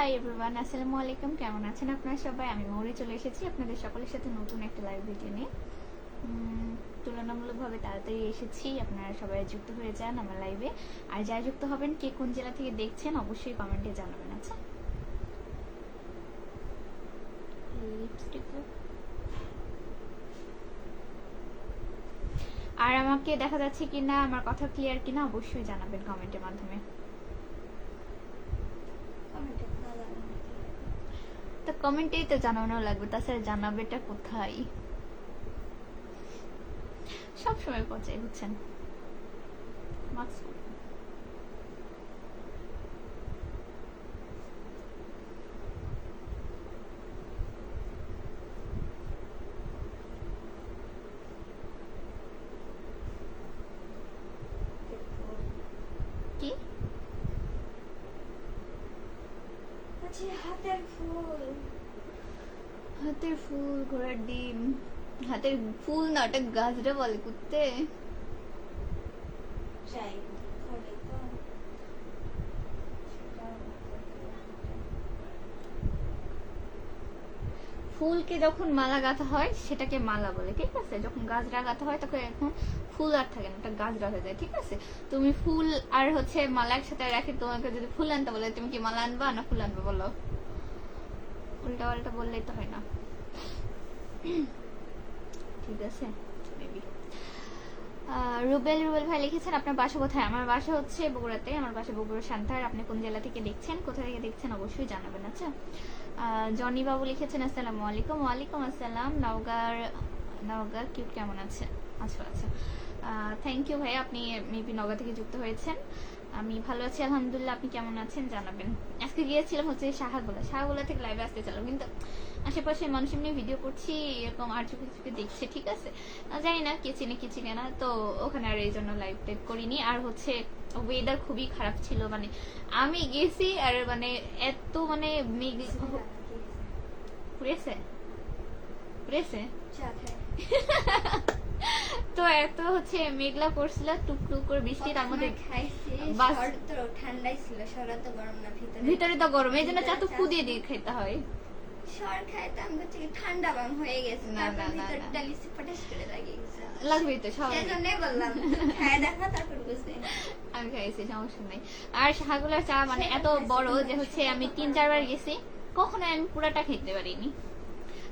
Hi everyone, আসসালামু আলাইকুম। কেমন আছেন আপনারা সবাই? আমি মৌরি চলে এসেছি আপনাদের সকলের সাথে নতুন একটা লাইভ ভিডিও নিয়ে। তুলনামূলকভাবে তাড়াতাড়ি এসেছি, আপনারা সবাই যুক্ত হয়ে যান আমার লাইভে। আর যারা যুক্ত হবেন, কে কোন জেলা থেকে দেখছেন অবশ্যই কমেন্টে জানাবেন। আচ্ছা, লিপস্টিক আর আমাকে দেখা যাচ্ছে কিনা, আমার কথা ক্লিয়ার কিনা অবশ্যই জানাবেন কমেন্টের মাধ্যমে। তো কমেন্টেই তো জানানো লাগবে, তাছাড়া জানাবেটা কোথায়? সবসময় পচাই, বুঝছেন? কি হাতের ফুল? হাতের ফুল, ঘোড়ার ডিম। হাতের ফুল না, ওটা গাছটা বলে কুত্তে। ফুলকে যখন মালা গাঁথা হয় সেটাকে মালা বলে, ঠিক আছে? যখন গাছরা গাঁথা হয় তখন এখন ফুল আর থাকে না, ওটা গাছরা হয়ে যায়, ঠিক আছে? তুমি ফুল আর হচ্ছে মালা একসাথে রাখি, তোমাকে যদি ফুল আনতে বলে তুমি কি মালা আনবা না ফুল আনবে বলো? উল্টা পাল্টা বললেই তো হয় না, ঠিক আছে? রুবেল ভাই লিখেছেন আপনার বাসা কোথায়? আমার বাসা হচ্ছে বগুড়াতে, আমার বাসা বগুড়া সান্তার। আপনি কোন জেলা থেকে দেখছেন, কোথা থেকে দেখছেন অবশ্যই জানাবেন। আচ্ছা, জনি বাবু লিখেছেন আসসালামু আলাইকুম। ওয়ালাইকুম আসসালাম। নওগাঁ কিউট, কেমন আছে? আচ্ছা আচ্ছা, থ্যাংক ইউ ভাই, আপনি মেবি নওগাঁ থেকে যুক্ত হয়েছেন। আমি ভালো আছি আলহামদুলিল্লাহ, আপনি কেমন আছেন জানাবেন। আজকে গিয়েছিলাম হচ্ছে শাহগুলা থেকে লাইভে আসতে চালাম, কিন্তু আশেপাশে মানুষ এমনি ভিডিও করছি এরকম আর চোখে চোখে দেখছে, ঠিক আছে? জানি না কে চিনে না, তো ওখানে আর এই জন্য লাইভ টাইপ করিনি। আর হচ্ছে ওয়েদার খুবই খারাপ ছিল, মানে আমি গেছি আর মানে এত মানে মেঘ পুড়েছে তো এত হচ্ছে মেঘলা করছিল, টুকটুক করে বৃষ্টি, তার মধ্যে ঠান্ডাই ছিল, শরৎ তো গরম না, ভিতরে তো গরম, এই জন্য চা তো ফু দিয়ে খেতে হয়। শর খাইতাম থেকে ঠান্ডা বাম হয়ে গেছে, না না না ডালিসি ফটাস করে লাগিয়ে গেছে, লাগবেই তো সব, সেজন্যই বললাম খায় দেখা তারপর বুঝবে। আমি খাইছি, সমস্যা নাই। আর শাহগুলার চা মানে এত বড় যে হচ্ছে আমি 3-4 বার গেছি, কখনো আমি পুরাটা খেতে পারিনি।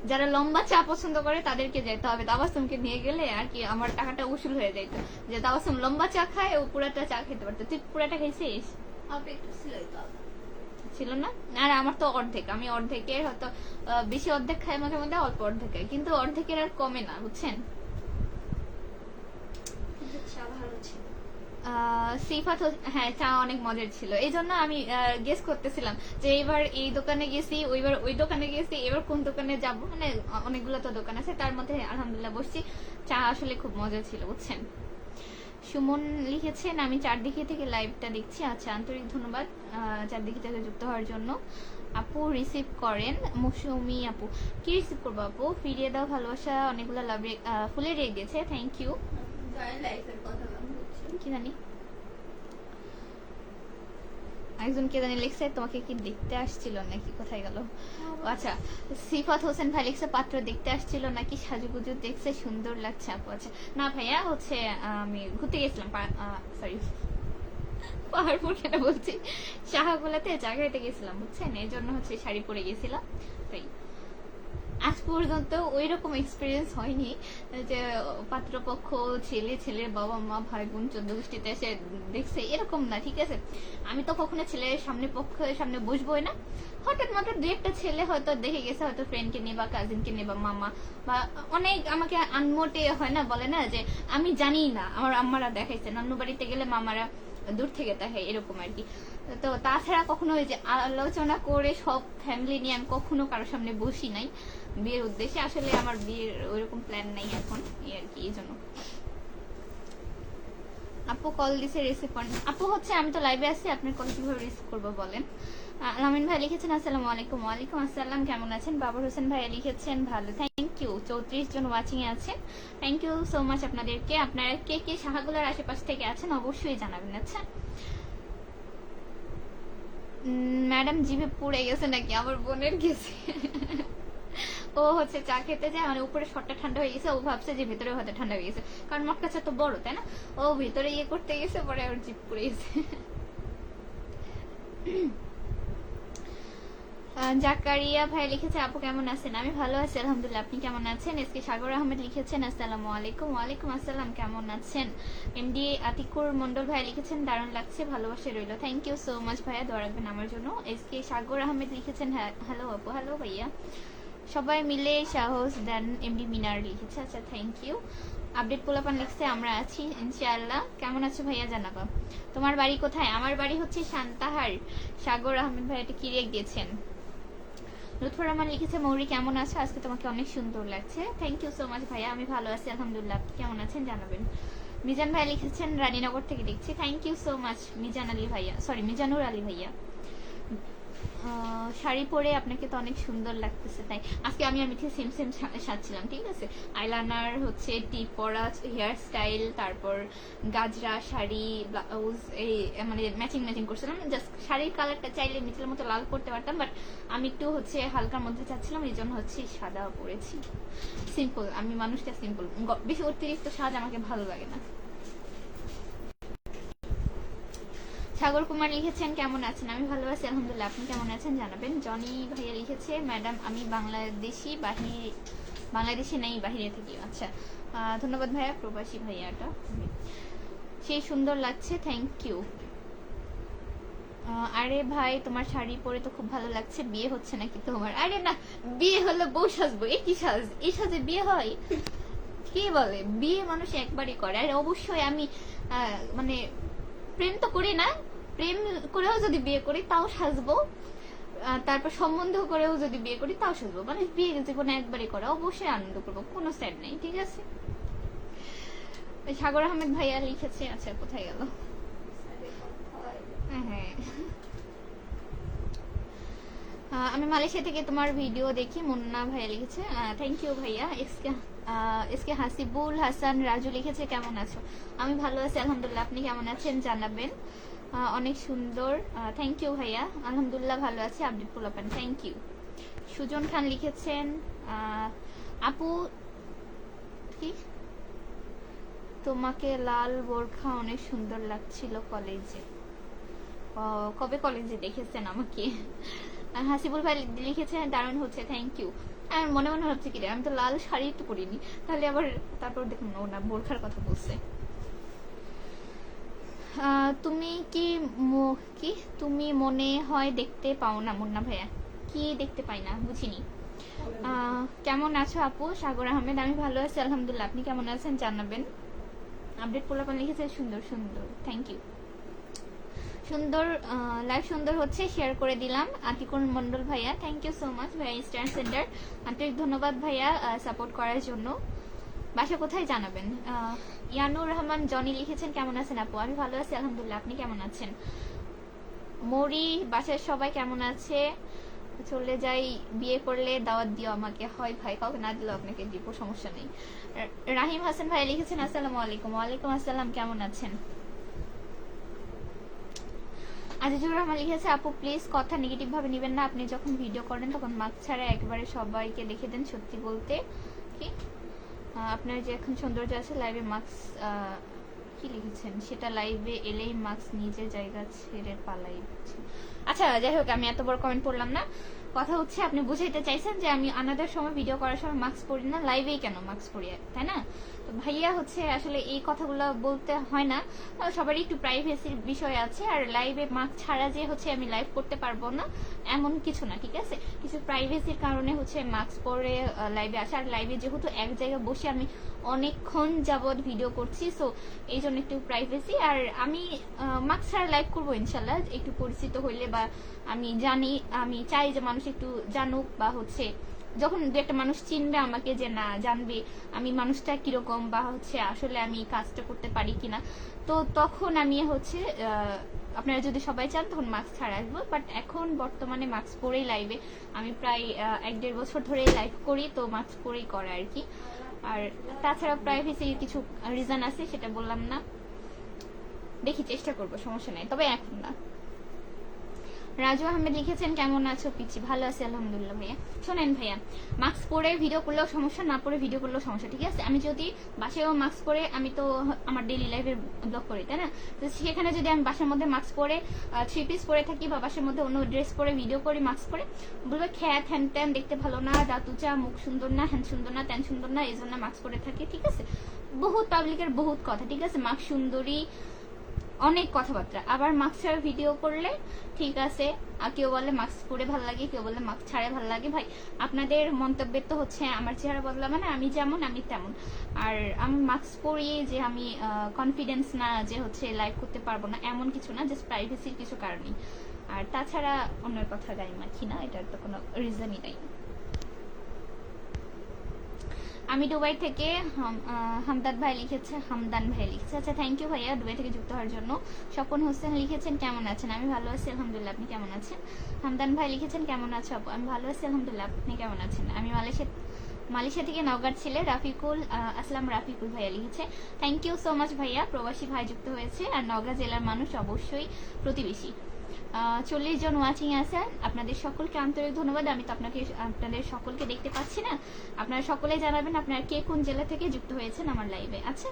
যারা লম্বা চা পছন্দ করে তাদেরকে যেতে হবে, তাবাসুমকে নিয়ে গেলে আর কি আমার টাকাটা উসুল হয়ে যেত, যে তাবাসুম লম্বা চা খায়, ও পুরাটা চা খেতে পারতো। তুই পুরাটা খাইছিস? ছিল না? আর আমার তো অর্ধেক, আমি অর্ধেকের হয়তো বেশি অর্ধেক খাই, মাঝে মধ্যে অল্প অর্ধেক খাই, কিন্তু অর্ধেকের আর কমে না, বুঝছেন? সিফাত, হ্যাঁ চা অনেক মজার ছিল, এই জন্য আমি গেস করতেছিলাম যে এবার এই দোকানে গেছি, ওইবার ওই দোকানে গেছি, এবার কোন দোকানে যাব, মানে অনেকগুলো তো দোকান আছে, তার মধ্যে আলহামদুলিল্লাহ বসছি। চা আসলে খুব মজা ছিল, বুঝছেন? সুমন লিখেছেন আমি চারদিকে থেকে লাইভটা দেখছি। আচ্ছা, আন্তরিক ধন্যবাদ চারদিকে থেকে যুক্ত হওয়ার জন্য। আপু রিসিভ করেন, মৌসুমি আপু। কি রিসিভ করবো আপু? ফিরিয়ে দাও ভালোবাসা, অনেকগুলো লাভ ফুলে রেখে দিয়েছে, থ্যাংক ইউ। কি জানি একজন কে জানি লিখছে তোমাকে কি দেখতে আসছিল নাকি, কোথায় গেল? আচ্ছা, সিফাত হোসেন ভাই লিখছে পাত্র দেখতে আসছিল নাকি সাজুগুজু দেখছে, সুন্দর লাগছে আপু। আচ্ছা, না ভাইয়া হচ্ছে আমি ঘুরতে গেছিলাম, সরি পাহাড়পুর কেন বলছি, শাহগুলাতে চা খাইতে গেছিলাম, বুঝছেন? এই জন্য হচ্ছে শাড়ি পরে গেছিলাম, তাই আজ পর্যন্ত ওই রকম এক্সপিরিয়েন্স হয়নি যে পাত্রপক্ষ ছেলের বাবা মা ভাই বোন 14 গোষ্ঠীতে এসে দেখছে, এরকম না, ঠিক আছে? আমি তো কখনো ছেলের পক্ষের সামনে বসবোই না। হঠাৎ মাত্র 2-1টা ছেলে হয়তো দেখে গেছে, হয়তো ফ্রেন্ডকে নিয়ে বা কাজিনকে নিয়ে বা মামা বা অনেক আমাকে আনমোটে হয় না, বলে না যে আমি জানি না, আমার আম্মারা দেখাইছে, নানু বাড়িতে গেলে মামারা দূর থেকে দেখায়, এরকম আর কি। তো তাছাড়া কখনো ওই যে আলোচনা করে সব ফ্যামিলি নিয়ে আমি কখনো কারোর সামনে বসি নাই বিয়ের উদ্দেশ্যে। আসলে আমার বিয়ের ওইরকম প্ল্যান নাই এখন, এই আর কি, এই জন্য। আপু কল দিছে, রিসিভ করেন। আপু হচ্ছে আমি তো লাইভে আছি, আপনার কল কিভাবে রিসিভ করবো বলেন? আলামিন ভাই লিখেছেন আসসালামু আলাইকুম। ওয়ালাইকুম আসসালাম, কেমন আছেন? বাবর হোসেন ভাই লিখেছেন ভালো, thank you. 34 John watching a আছেন, থ্যাংক ইউ সো মাচ আপনাদেরকে। আপনারা কে কে শাহগুলার আশেপাশ থেকে আছেন অবশ্যই জানাবেন। আচ্ছা, ম্যাডাম জিভে পুড়ে গেছে নাকি? আমার বোনের গেছে। ও হচ্ছে চা খেতে যায়, মানে উপরে শটটা ঠান্ডা হয়ে গেছে, ও ভাবছে যে ভিতরে হয়তো ঠান্ডা হয়ে গেছে, কারণ মটকা চা তো বড়, তাই না? ও ভিতরে ইয়ে করতে গেছে, পরে ওর জিভ পুড়ে গেছে। জাকারিয়া ভাই লিখেছে, আপু কেমন আছেন? আমি ভালো আছি আলহামদুলিল্লাহ, আপনি কেমন আছেন? এসকে সাগর আহমেদ লিখেছেন, আসসালামু আলাইকুম। ওয়ালাইকুম আসসালাম, কেমন আছেন? এমডি আতিকুর মন্ডল ভাই লিখেছেন, দারুণ লাগছে, ভালোবাসা রইল। থ্যাংক ইউ সো মাচ ভাইয়া, দোয়া রাখবেন আমার জন্য। এসকে সাগর আহমেদ লিখেছেন, হ্যালো আপু। হ্যালো ভাইয়া, সবাই মিলে সাহস দেন। এমডি মিনার লিখেছে, আচ্ছা থ্যাংক ইউ। আপডেট পোলাপান লিখছে, আমরা আছি ইনশাআল্লাহ। কেমন আছো ভাইয়া জানাবা। তোমার বাড়ি কোথায়? আমার বাড়ি হচ্ছে সান্তাহার। সাগর আহমেদ ভাই এটা কি রেখ দিয়েছেন। লুৎফর রহমান লিখেছে, মৌরি কেমন আছো? আজকে তোমাকে অনেক সুন্দর লাগছে। থ্যাংক ইউ সো মাচ ভাইয়া, আমি ভালো আছি আলহামদুলিল্লাহ, আপনি কেমন আছেন জানাবেন। মিজান ভাই লিখেছেন, রানীনগর থেকে দেখছি। Thank you so much Mizan Ali ভাইয়া, সরি মিজানুর আলী ভাইয়া। শাড়ি পরে আপনাকে তো অনেক সুন্দর লাগতেছে। তাই আজকে আমি আর মিঠি সেম সেম সাজছিলাম, ঠিক আছে? আইলাইনার হচ্ছে, টিপ পরা, হেয়ার স্টাইল, তারপর গাজরা শাড়ি, ব্লাউজ, এই মানে ম্যাচিং ম্যাচিং করছিলাম। জাস্ট শাড়ির কালারটা চাইলে মিঠির মতো লাল করতে পারতাম, বাট আমি একটু হচ্ছে হালকার মধ্যে চাচ্ছিলাম, এই জন্য হচ্ছে সাদা পরেছি। সিম্পল, আমি মানুষটা সিম্পল, বেশি অতিরিক্ত সাজ আমাকে ভালো লাগে না। সাগর কুমার লিখেছেন, কেমন আছেন? আমি ভালো আছি আলহামদুলিল্লাহ, আপনি কেমন আছেন জানাবেন। জনি ভাইয়া লিখেছে, ম্যাডাম আমি বাংলাদেশি নেই, বাহিরে থাকি। আচ্ছা ধন্যবাদ ভাইয়া, প্রবাসী ভাইয়াটা। সেই সুন্দর লাগছে, থ্যাংক ইউ। আরে ভাই তোমার শাড়ি পরে তো খুব ভালো লাগছে, বিয়ে হচ্ছে নাকি তোমার? আরে না, বিয়ে হলে বউ সাজবো, এ কি সাজ? এই সাজে বিয়ে হয়? কে বলে? বিয়ে মানুষ একবারই করে। আর অবশ্যই আমি মানে প্রেম তো করি না, প্রেম করেও যদি বিয়ে করি তাও সাজবো, তারপর সম্বন্ধ করেও যদি বিয়ে করি তাও সাজবো। মানে বিয়ে জীবনে একবারই করে, অবশ্যই আনন্দ করবো, কোনো স্যাড নেই, ঠিক আছে? সাগর আহমেদ ভাইয়া লিখেছে, আচ্ছা কোথায় গেল? হ্যাঁ, আমি মালয়েশিয়া থেকে তোমার ভিডিও দেখি, মুন্না ভাইয়া লিখেছে। থ্যাংক ইউ ভাইয়া। এসকে হাসিবুল হাসান রাজু লিখেছে, কেমন আছো? আমি ভালো আছি আলহামদুলিল্লাহ, আপনি কেমন আছেন জানাবেন। অনেক সুন্দর, থ্যাংক ইউ ভাইয়া, আলহামদুলিল্লাহ ভালো আছি। আপডেট পোলাপান, থ্যাংক ইউ। সুজন খান লিখেছেন, আপু কি তোমাকে লাল বোরখা অনেক সুন্দর লাগছিল কলেজে। কবে কলেজে দেখেছেন আমাকে? হাসিবুল ভাই লিখেছে, দারুণ হচ্ছে, থ্যাংক ইউ। আমার মনে মনে হচ্ছে কি রে, আমি তো লাল শাড়ি তো পরিনি, তাহলে আবার তারপর দেখুন ও না বোরখার কথা বলছে। তুমি কি তুমি মনে হয় দেখতে পাও না মুন্না ভাইয়া? কি দেখতে পাই না বুঝিনি। কেমন আছো আপু? সাগর আহমেদ, আমি ভালো আছি আলহামদুলিল্লাহ, আপনি কেমন আছেন জানাবেন। আপডেট পোলাপান লিখেছে, সুন্দর সুন্দর, থ্যাংক ইউ। সুন্দর লাইভ সুন্দর হচ্ছে, শেয়ার করে দিলাম। আতিকুর মন্ডল ভাইয়া, থ্যাংক ইউ সো মাচ ভাইয়া, ইস্টার্ন সেন্টার, আন্তরিক ধন্যবাদ ভাইয়া সাপোর্ট করার জন্য। বাসা কোথায় জানাবেন। ইয়ানুর রহমান জনি লিখেছেন, কেমন আছেন আপু? আমি ভালো আছি আলহামদুলিল্লাহ, আপনি কেমন আছেন। মরি, বাসার সবাই কেমন আছে? চলে যাই, বিয়ে করলে দাওয়াত দিও আমাকে। হয় ভাই, কাউকে না দিলেও আপনাকে দিব, সমস্যা নেই। রাহিম হাসান ভাই লিখেছেন, আসসালামু আলাইকুম। ওয়ালাইকুম আসসালাম, কেমন আছেন। আজিজুর রহমান লিখেছে, আপু প্লিজ কথা নেগেটিভ ভাবে নেবেন না, আপনি যখন ভিডিও করেন তখন মাস্ক ছাড়া একেবারে সবাইকে দেখে দেন। সত্যি বলতে কি আপনার যে এখন সৌন্দর্য আছে, লাইভে মাস্ক কি লিখেছেন সেটা লাইভে এলেই মাস্ক নিজের জায়গা ছেড়ে পালাই। আচ্ছা যাই হোক, আমি এত বড় কমেন্ট পড়লাম না। কথা হচ্ছে আপনি বুঝাইতে চাইছেন যে আমি আনাদার সময় ভিডিও করার সময় মাস্ক পরি না, লাইভেই কেন মাস্ক পরি, তাই না? তো ভাইয়া হচ্ছে আসলে এই কথাগুলো বলতে হয় না, সবারই একটু প্রাইভেসির বিষয় আছে। আর লাইভে মাস্ক ছাড়া যে হচ্ছে আমি লাইভ করতে পারবো না এমন কিছু না, ঠিক আছে? কিছু প্রাইভেসির কারণে হচ্ছে মাস্ক পরে লাইভে আসা। আর লাইভে যেহেতু এক জায়গায় বসে আমি অনেকক্ষণ যাবৎ ভিডিও করছি, সো এই জন্য একটু প্রাইভেসি। আর আমি মাস্ক ছাড়া লাইভ করবো ইনশাল্লাহ, একটু পরিচিত হইলে বা আমি জানি, আমি চাই যে মানুষ একটু জানুক, বা হচ্ছে যখন দু একটা মানুষ চিনবে আমাকে, যে না জানবে আমি মানুষটা কিরকম, বা হচ্ছে আসলে আমি কাজটা করতে পারি কিনা, তো তখন আমি হচ্ছে আপনারা যদি সবাই চান তখন মাস্ক ছাড়া আসবো। বাট এখন বর্তমানে মাস্ক পরেই লাইভে, আমি প্রায় 1-1.5 বছর ধরেই লাইভ করি, তো মাস্ক পরেই করা আর কি। আর তাছাড়া প্রাইভেসির কিছু রিজন আছে, সেটা বললাম না, দেখি চেষ্টা করবো, সমস্যা নাই, তবে এখন না। রাজু আহমেদ লিখেছেন কেমন আছো পিচি? ভালো আছি আলহামদুলিল্লাহ ভাইয়া। শোনেন ভাইয়া, মাস্ক পরে ভিডিও করলেও সমস্যা, না পরে ভিডিও করলেও সমস্যা, ঠিক আছে? আমি যদি বাসায়ও মাস্ক পরে, আমি তো আমার ডেইলি লাইফে ব্লগ করি, তাই না? তো সেখানে যদি আমি বাসার মধ্যে মাস্ক পরে 3 পিস পরে থাকি, বা বাসার মধ্যে অন্য ড্রেস পরে ভিডিও করি মাস্ক পরে, বলবে খ্যাত হ্যান ত্যান, দেখতে ভালো না, দাঁত উঁচা, মুখ সুন্দর না, হ্যান সুন্দর না, ত্যান সুন্দর না, এই জন্য মাস্ক পরে থাকি, ঠিক আছে? বহুত পাবলিকের বহুত কথা, ঠিক আছে? মাস্ক সুন্দরী, অনেক কথাবার্তা। আবার মাস্ক ছাড়া ভিডিও করলে ঠিক আছে, আর কেউ বলে মাস্ক পরে ভালো লাগে, কেউ বলে মাস্ক ছাড়া ভালো লাগে। ভাই, আপনাদের মন্তব্যের তো হচ্ছে আমার চেহারা বদলা মানে আমি যেমন আমি তেমন। আর আমি মাস্ক পরিয়ে যে আমি কনফিডেন্স না যে হচ্ছে লাইভ করতে পারবো না, এমন কিছু না, জাস্ট প্রাইভেসির কিছু কারণেই। আর তাছাড়া অন্যের কথা গায়ে মাখি না, এটার তো কোনো রিজনই নাই। আমি দুবাই থেকে, হামদান ভাই লিখেছে, আচ্ছা থ্যাংক ইউ ভাইয়া দুবাই থেকে যুক্ত হওয়ার জন্য। স্বপন হোসেন লিখেছেন কেমন আছেন? আমি ভালো আছি আলহামদুলিল্লাহ, আপনি কেমন আছেন? হামদান ভাই লিখেছেন কেমন আছো আপু? আমি ভালো আছি আলহামদুলিল্লাহ, আপনি কেমন আছেন? আমি মালয়েশিয়া থেকে নওগাঁর ছেলে রাফিকুল আসলাম রাফিকুল ভাইয়া লিখেছে থ্যাংক ইউ সো মাচ ভাইয়া। প্রবাসী ভাই যুক্ত হয়েছে, আর নওগাঁ জেলার মানুষ অবশ্যই প্রতিবেশী। 40 জন ওয়াচিং আছে, আপনাদের সকলকে আন্তরিক ধন্যবাদ। আমি তো আপনাদের সকলকে দেখতে পাচ্ছি না, আপনারা সকলে জানাবেন আপনারা কে কোন জেলা থেকে যুক্ত হয়েছেন আমার লাইভে। আচ্ছা,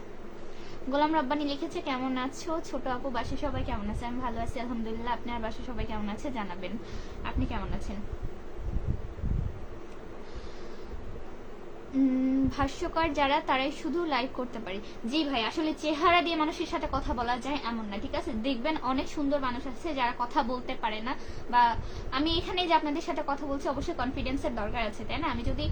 গোলাম রব্বানি লিখেছে কেমন আছো ছোট আপু, বাসা সবাই কেমন আছে? আমি ভালো আছি আলহামদুলিল্লাহ, আপনার বাসা সবাই কেমন আছে জানাবেন, আপনি কেমন আছেন? ভাষ্যকার যারা তারাই শুধু লাইভ করতে পারি। জি ভাই, আসলে চেহারা দিয়ে মানুষের সাথে কথা বলা যায় এমন না, ঠিক আছে? দেখবেন অনেক সুন্দর মানুষ আছে যারা কথা বলতে পারে না, বা আমি এখানে যে আপনাদের সাথে কথা বলছি অবশ্যই কনফিডেন্সের দরকার আছে, তাই না? আমি যদি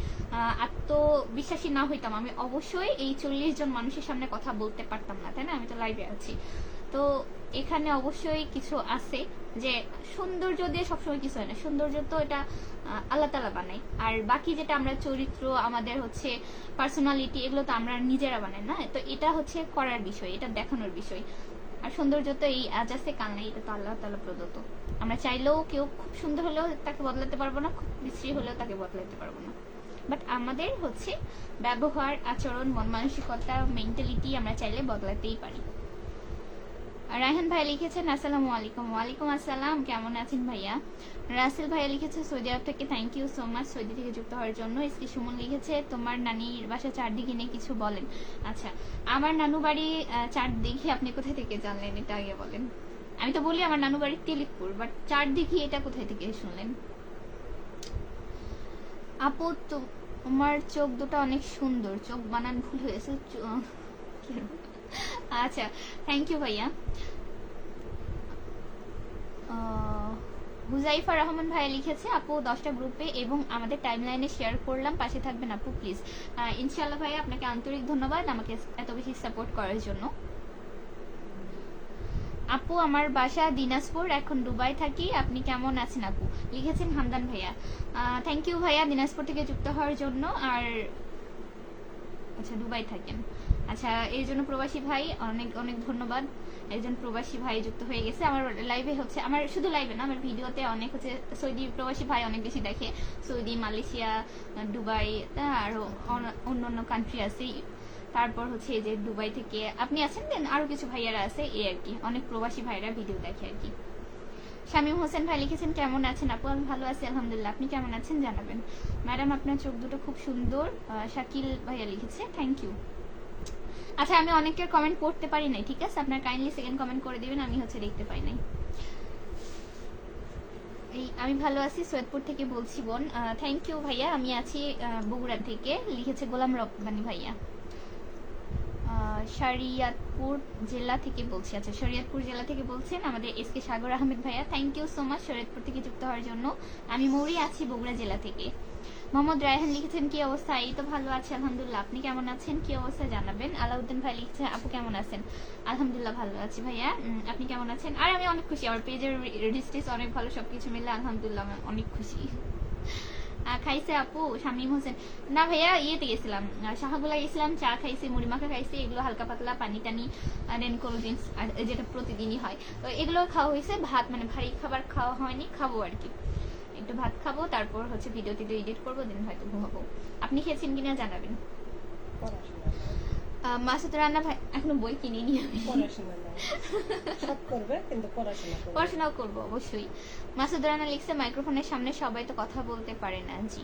আত্মবিশ্বাসী না হইতাম আমি অবশ্যই এই 40 জন মানুষের সামনে কথা বলতে পারতাম না, তাই না? আমি তো লাইভে আছি। তো এখানে অবশ্যই কিছু আছে যে সৌন্দর্য দিয়ে সবসময় কিছু হয় না, সৌন্দর্য তো এটা আল্লাহ তাআলা বানাই, আর বাকি যেটা আমরা চরিত্র, আমাদের হচ্ছে পার্সোনালিটি, এগুলো তো আমরা নিজেরা বানাই না। তো এটা হচ্ছে করার বিষয়, এটা দেখানোর বিষয়। আর সৌন্দর্য তো এই আজ আছে কাল নেই, এটা তো আল্লাহ তাআলা প্রদত্ত। আমরা চাইলেও কেউ খুব সুন্দর হলেও তাকে বদলাতে পারবো না, খুব বিশ্রী হলেও তাকে বদলাতে পারবো না। বাট আমাদের হচ্ছে ব্যবহার, আচরণ, মন মানসিকতা, মেন্টালিটি আমরা চাইলে বদলাতেই পারি। রায়হান ভাই লিখেছেন আসসালামু আলাইকুম। ওয়ালাইকুম আসসালাম, কেমন আছেন ভাইয়া? রাসেল ভাইয়া লিখেছে সৌদি আরব থেকে, thank you so much Saudi থেকে যুক্ত হওয়ার জন্য। এসকে সুমন লিখেছে তোমার নানির বাসা চারদিকে নিয়ে কিছু বলেন। আচ্ছা, আমার নানু বাড়ি চারদিকে, আপনি কোথায় থেকে জানলেন এটা আগে বলেন। আমি তো বলি আমার নানু বাড়ি তেলিকপুর, বাট চারদিকে এটা কোথায় থেকে শুনলেন? আপু তোমার চোখ দুটো অনেক সুন্দর, চোখ বানান ভুল হয়েছে। আচ্ছা, থ্যাংক ইউ ভাইয়া। হুজাইফা রহমান ভাইয়া লিখেছে আপু 10টা গ্রুপে এবং আমাদের টাইমলাইনে শেয়ার করলাম, পাশে থাকবেন আপু প্লিজ। ইনশাআল্লাহ ভাইয়া, আপনাকে আন্তরিক ধন্যবাদ আমাকে এত বেশি সাপোর্ট করার জন্য। আপু আমার বাসা দিনাজপুর, এখন দুবাই থাকি, আপনি কেমন আছেন আপু? লিখেছেন হামদান ভাইয়া। থ্যাংক ইউ ভাইয়া দিনাজপুর থেকে যুক্ত হওয়ার জন্য। আর আচ্ছা, দুবাই থাকেন, আচ্ছা, এই জন্য প্রবাসী ভাই অনেক অনেক ধন্যবাদ। একজন প্রবাসী ভাই যুক্ত হয়ে গেছে আমার লাইভে, হচ্ছে আমার শুধু লাইভে না, আমার ভিডিওতে অনেক হচ্ছে সৌদি প্রবাসী ভাই অনেক বেশি দেখে। সৌদি, মালয়েশিয়া, দুবাই, আরো অন্য অন্য কান্ট্রি আছে। তারপর হচ্ছে এই যে দুবাই থেকে আপনি আছেন, দেন আরো কিছু ভাইয়ারা আছে, এই আর কি, অনেক প্রবাসী ভাইরা ভিডিও দেখে আর কি। শামীম হোসেন ভাই লিখেছেন কেমন আছেন আপু? আমি ভালো আছি আলহামদুলিল্লাহ, আপনি কেমন আছেন জানাবেন। ম্যাডাম আপনার চোখ দুটো খুব সুন্দর, শাকিল ভাইয়া লিখেছে, থ্যাংক ইউ। আচ্ছা, আমি অনেকের কমেন্ট পড়তে পারি নাই, ঠিক আছে? আপনার কাইন্ডলি সেকেন্ড কমেন্ট করে দিবেন, আমি হচ্ছে দেখতে পাই নাই। আমি ভালো আছি, সৈয়দপুর থেকে বলছি বোন। থ্যাংক ইউ ভাইয়া। আমি আছি বগুড়া থেকে, লিখেছে গোলাম রব্বানি ভাইয়া। শরিয়তপুর জেলা থেকে বলছি। আচ্ছা, শরিয়তপুর জেলা থেকে বলছেন আমাদের এসকে সাগর আহমেদ ভাইয়া, thank you so much Shariatpur থেকে যুক্ত হওয়ার জন্য। আমি মৌরি আছি বগুড়া জেলা থেকে। মোহাম্মদ রায়হান লিখেছেন কি অবস্থা? এই তো ভালো আছে আলহামদুলিল্লাহ, আপনি কেমন আছেন? কি অবস্থা জানাবেন। আলাউদ্দিন ভাই লিখছে আপু কেমন আছেন? আলহামদুলিল্লাহ ভালো আছি ভাইয়া, আপনি কেমন আছেন? আর আমি অনেক খুশি, আমার পেজের রিস্টিস অনেক ভালো, সবকিছু মিলে আলহামদুলিল্লাহ আমি অনেক খুশি। খাইছে আপু? শামীম হোসেন না ভাইয়া, ইয়েতে গেছিলাম, শাহগুলা গেছিলাম, চা খাইছি, মুড়ি মাখা খাইছি, এগুলো হালকা পাতলা, পানি টানি, দেন কোল্ড ড্রিঙ্কস, যেটা প্রতিদিনই হয়, তো এগুলো খাওয়া হয়েছে। ভাত মানে ভারী খাবার খাওয়া হয়নি, খাবো আর কি, একটু ভাত খাবো, তারপর হচ্ছে ভিডিও টিডিও এডিট করবো, দেন হয়তো ঘুমাবো। আপনি খেয়েছেন কিনা জানাবেন। মাসুদ রানা ভাই এখনো বই কিনিনি আমি, পড়াশোনা নাই, সব করবে কিন্তু পড়াশোনা করবে। পড়াশোনাও করবো অবশ্যই। মাসুদ রানা লিখছে মাইক্রোফোনের সামনে সবাই তো কথা বলতে পারে না। জি।